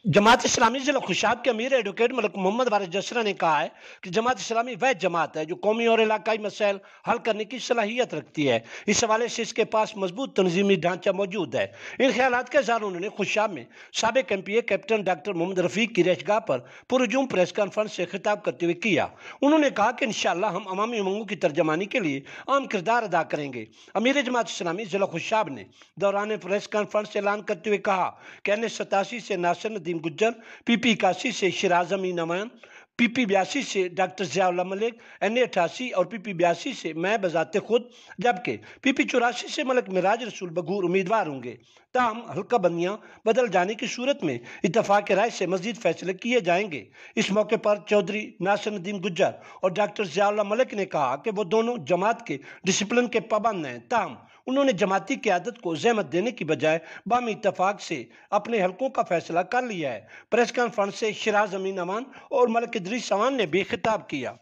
जमात इस्लामी ज़िला खुशाब के अमीर एडवोकेट मलिक मोहम्मद वारिस जसरा ने कहा है कि जमात इस्लामी वह जमात है जो कौमी और इलाकाई मसाइल हल करने की सलाहियत रखती है। इस हवाले से इसके पास मजबूत तंजीमी ढांचा मौजूद है। इन ख्यालात का इज़हार उन्होंने खुशाब में साबिक MPA captain doctor Mohammad Rafiq की रहशगाह पर पुरजूम प्रेस कॉन्फ्रेंस से खिताब करते हुए किया। उन्होंने कहा कि इंशाअल्लाह हम अवामी उमंगों की तर्जमानी के लिए अहम किरदार अदा करेंगे। अमीर जमात इस्लामी ज़िला खुशाब ने दौरान प्रेस कॉन्फ्रेंस से ऐलान करते हुए कहा कि NS87 से नासिर नदीम गुज्जर, PP 81 से शिराज अमीन अमान, PP 82 से डॉक्टर ज़िया मलिक, NA 88 और PP 82 से मैं बजाते खुद, जबकि PP 84 से मलिक मिराज रसूल बगूर उम्मीदवार होंगे। ताहम हल्का बंदियां बदल जाने की सूरत में इत्तफाक राय से मजीद फैसले किए जाएंगे। इस मौके पर चौधरी नासिर नदीम गुज्जर और डॉक्टर ज़िया मलिक ने कहा कि वो दोनों जमात के डिसिप्लिन के पाबंद हैं। ताहम उन्होंने जमाती क़यादत को ज़हमत देने की बजाय बामी इत्तफाक से अपने हलकों का फैसला कर लिया है। प्रेस कॉन्फ्रेंस से शिराज अमीन अमान और मलिक इदरीस अमान ने भी खिताब किया।